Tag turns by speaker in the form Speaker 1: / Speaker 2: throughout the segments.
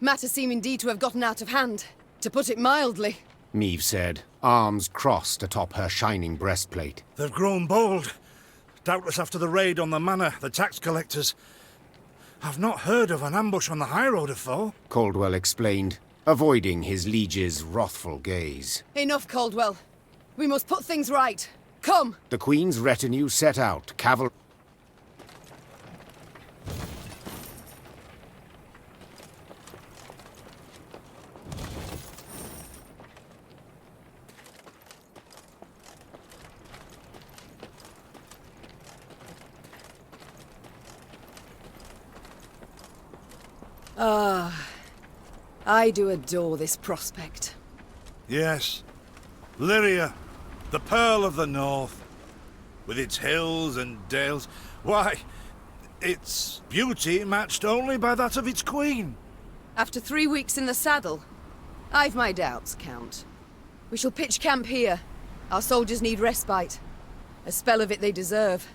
Speaker 1: Matters seem indeed to have gotten out of hand, to put it mildly.
Speaker 2: Neve said, arms crossed atop her shining breastplate.
Speaker 3: They've grown bold. Doubtless after the raid on the manor, the tax collectors. I've not heard of an ambush on the high road afore.
Speaker 2: Caldwell explained, avoiding his liege's wrathful gaze.
Speaker 1: Enough, Caldwell. We must put things right. Come!
Speaker 2: The Queen's retinue set out, cavalry.
Speaker 1: I do adore this prospect.
Speaker 3: Yes. Lyria, the Pearl of the North. With its hills and dales. Why, its beauty matched only by that of its queen.
Speaker 1: After 3 weeks in the saddle, I've my doubts, Count. We shall pitch camp here. Our soldiers need respite. A spell of it they deserve.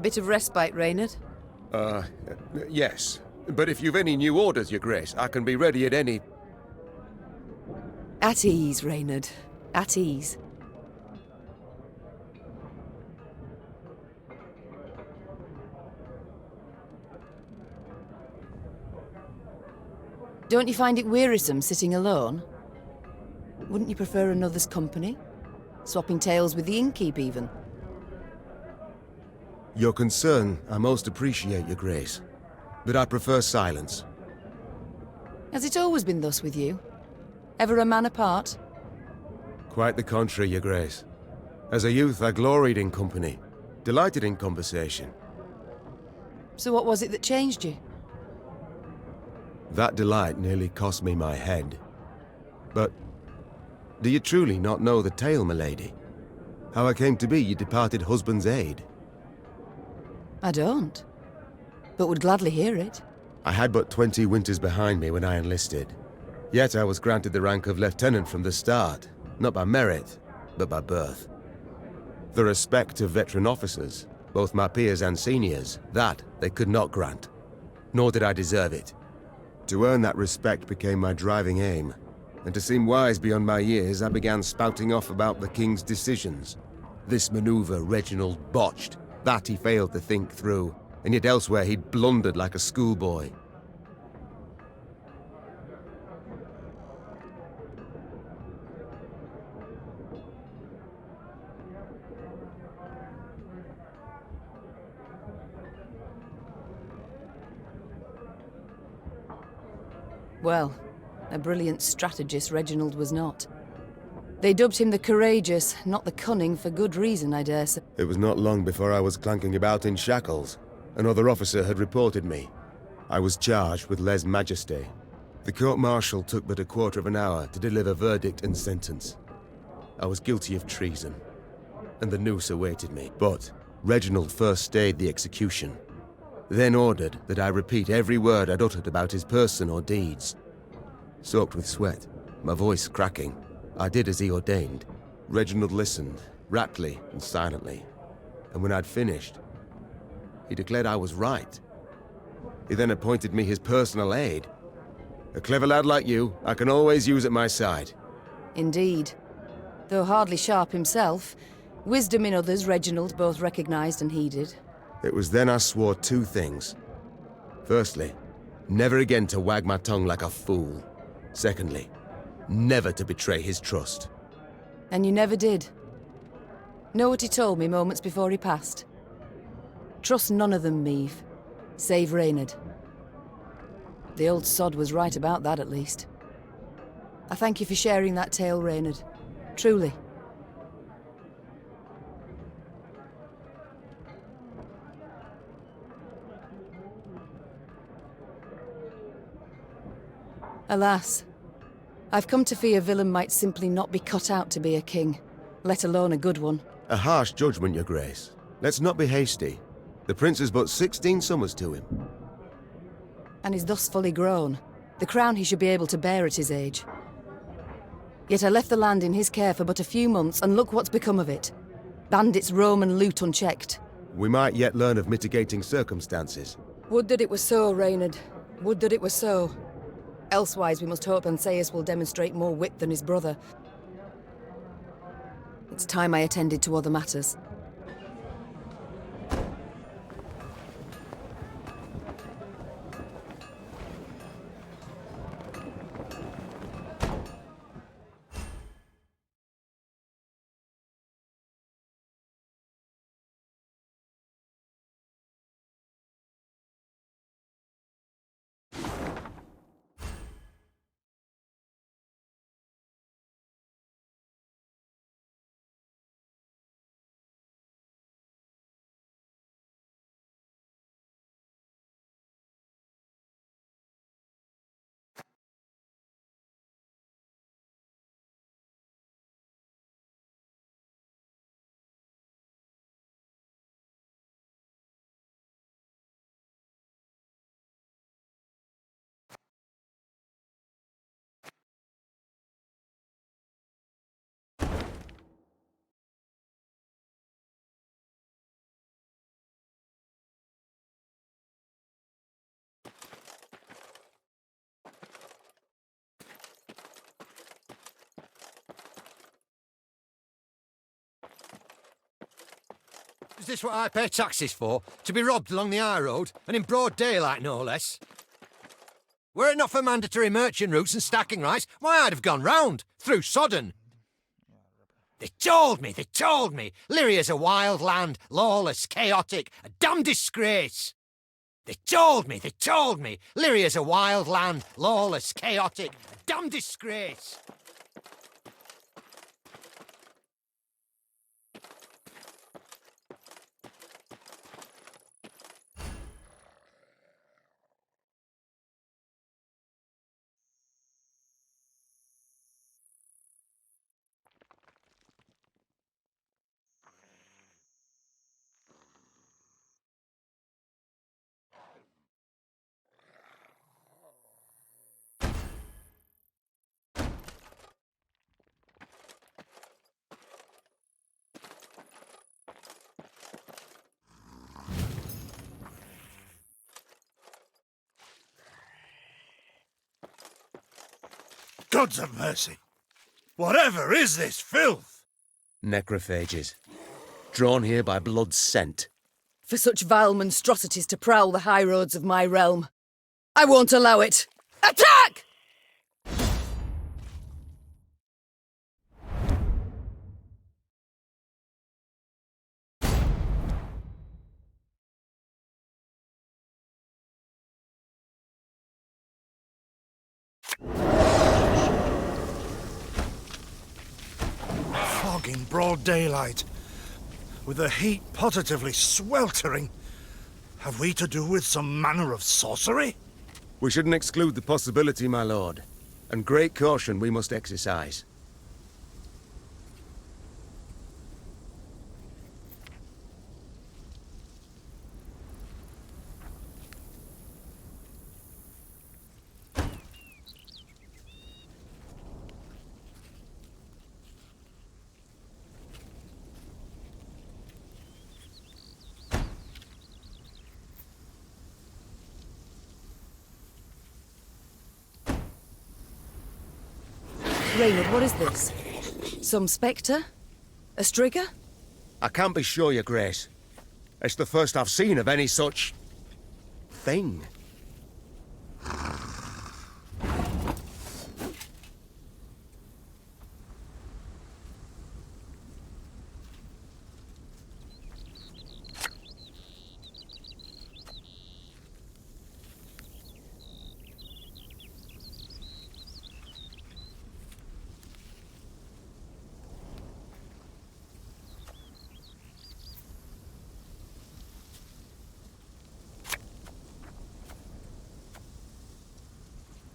Speaker 1: A bit of respite, Reynard?
Speaker 4: Yes. But if you've any new orders, Your Grace, I can be ready at any...
Speaker 1: At ease, Reynard. At ease. Don't you find it wearisome sitting alone? Wouldn't you prefer another's company? Swapping tales with the innkeep, even?
Speaker 4: Your concern, I most appreciate, Your Grace. But I prefer silence.
Speaker 1: Has it always been thus with you? Ever a man apart?
Speaker 4: Quite the contrary, Your Grace. As a youth, I gloried in company, delighted in conversation.
Speaker 1: So what was it that changed you?
Speaker 4: That delight nearly cost me my head. But do you truly not know the tale, milady? How I came to be your departed husband's aide?
Speaker 1: I don't. But would gladly hear it.
Speaker 4: I had but 20 winters behind me when I enlisted. Yet I was granted the rank of lieutenant from the start, not by merit, but by birth. The respect of veteran officers, both my peers and seniors, that they could not grant. Nor did I deserve it. To earn that respect became my driving aim, and to seem wise beyond my years, I began spouting off about the king's decisions. This maneuver Reginald botched, that he failed to think through, and yet elsewhere he'd blundered like a schoolboy.
Speaker 1: Well, a brilliant strategist Reginald was not. They dubbed him the courageous, not the cunning, for good reason, I dare say.
Speaker 4: It was not long before I was clanking about in shackles. Another officer had reported me. I was charged with lèse-majesté. The court-martial took but a quarter of an hour to deliver verdict and sentence. I was guilty of treason, and the noose awaited me. But Reginald first stayed the execution, then ordered that I repeat every word I'd uttered about his person or deeds. Soaked with sweat, my voice cracking, I did as he ordained. Reginald listened, raptly and silently, and when I'd finished, he declared I was right. He then appointed me his personal aide. A clever lad like you, I can always use at my side.
Speaker 1: Indeed. Though hardly sharp himself, wisdom in others Reginald both recognized and heeded.
Speaker 4: It was then I swore two things. Firstly, never again to wag my tongue like a fool. Secondly, never to betray his trust.
Speaker 1: And you never did. Know what he told me moments before he passed? Trust none of them, Meave. Save Reynard. The old sod was right about that, at least. I thank you for sharing that tale, Reynard. Truly. Alas, I've come to fear Willem might simply not be cut out to be a king, let alone a good one.
Speaker 4: A harsh judgment, Your Grace. Let's not be hasty. The prince is but 16 summers to him.
Speaker 1: And is thus fully grown. The crown he should be able to bear at his age. Yet I left the land in his care for but a few months, and look what's become of it. Bandits roam and loot unchecked.
Speaker 4: We might yet learn of mitigating circumstances.
Speaker 1: Would that it were so, Reynard. Would that it were so. Elsewise we must hope Ancaeus will demonstrate more wit than his brother. It's time I attended to other matters.
Speaker 5: Is this what I pay taxes for? To be robbed along the high road, and in broad daylight, no less? Were it not for mandatory merchant routes and stacking rights, why, I'd have gone round, through Sodden. They told me! Lyria's a wild land, lawless, chaotic, a damn disgrace! They told me! Lyria's a wild land, lawless, chaotic, a damn disgrace!
Speaker 3: Gods of mercy! Whatever is this filth?
Speaker 4: Necrophages. Drawn here by blood's scent.
Speaker 1: For such vile monstrosities to prowl the high roads of my realm. I won't allow it! Attack!
Speaker 3: Fog in broad daylight, with the heat positively sweltering. Have we to do with some manner of sorcery?
Speaker 4: We shouldn't exclude the possibility, my lord. And great caution we must exercise.
Speaker 1: Reynard, what is this? Some spectre? A strigger?
Speaker 4: I can't be sure, your grace. It's the first I've seen of any such... thing.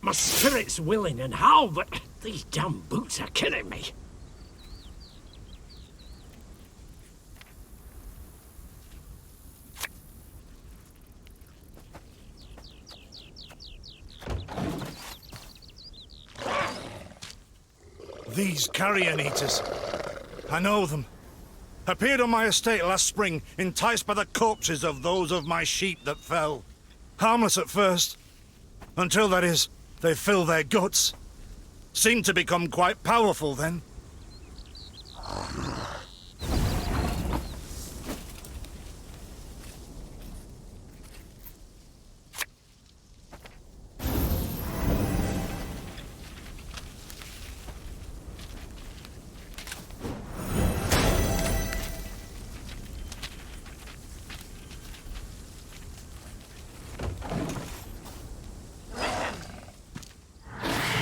Speaker 6: My spirit's willing and how, but these damn boots are killing me.
Speaker 3: These carrion eaters. I know them. Appeared on my estate last spring, enticed by the corpses of those of my sheep that fell. Harmless at first. Until, that is, they fill their guts. Seem to become quite powerful then.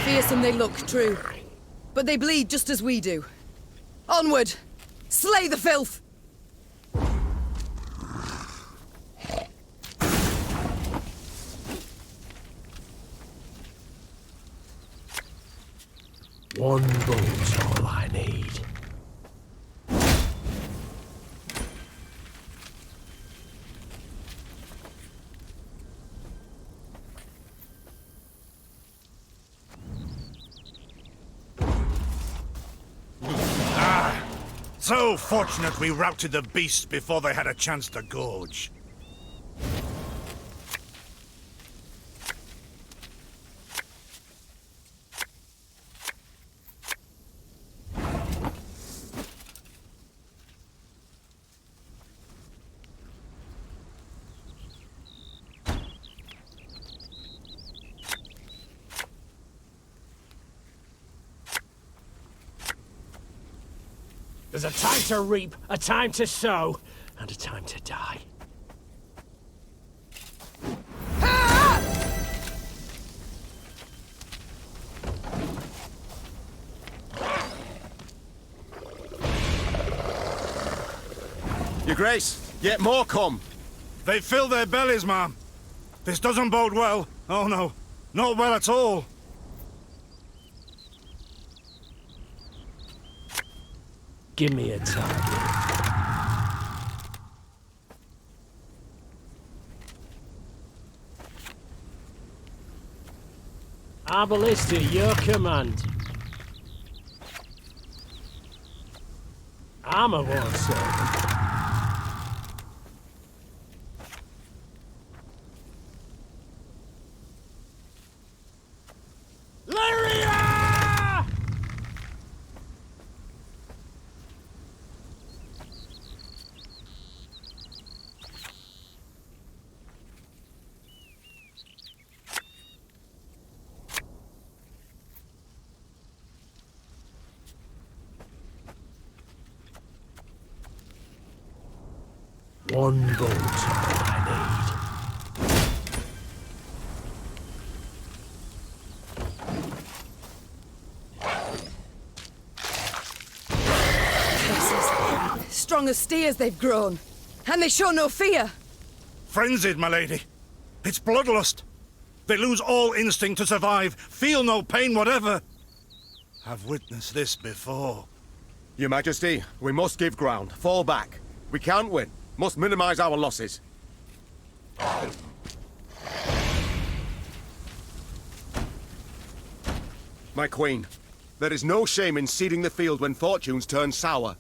Speaker 1: Fearsome they look, true. But they bleed just as we do. Onward! Slay the filth!
Speaker 6: One bullet's all I need.
Speaker 3: So fortunate we routed the beasts before they had a chance to gorge.
Speaker 6: There's a time to reap, a time to sow, and a time to die.
Speaker 4: Your Grace, yet more come.
Speaker 3: They fill their bellies, ma'am. This doesn't bode well. Oh no, not well at all.
Speaker 6: Give me a target. Our ballista, your command. I'm a war servant. Lyria! One bolt, all I
Speaker 1: Curses. Strong as steers they've grown. And they show no fear.
Speaker 3: Frenzied, my lady. It's bloodlust. They lose all instinct to survive, feel no pain whatever. I've witnessed this before.
Speaker 4: Your Majesty, we must give ground. Fall back. We can't win. Must minimize our losses. My queen, there is no shame in ceding the field when fortunes turn sour.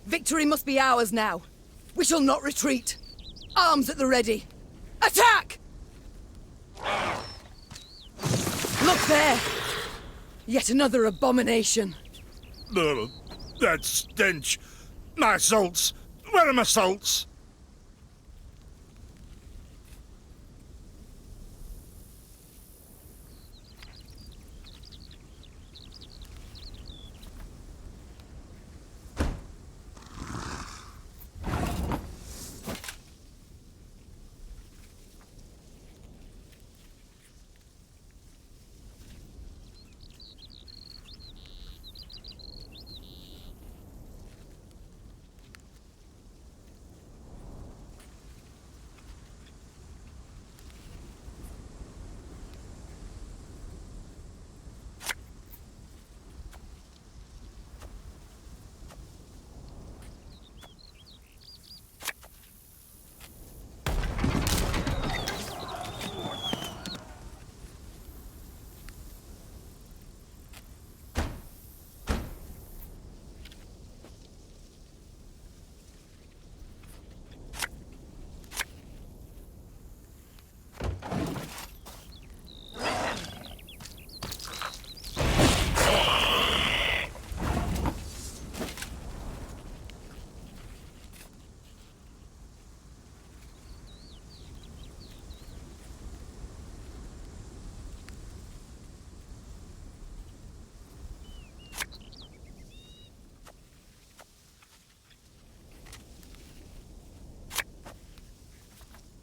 Speaker 1: Victory must be ours now. We shall not retreat. Arms at the ready. Attack! Look there! Yet another abomination.
Speaker 3: Ugh, that stench. My salts. Where are my salts?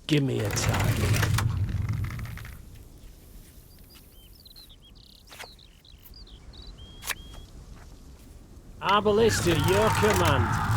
Speaker 6: Give me a target. Our ballista, your command.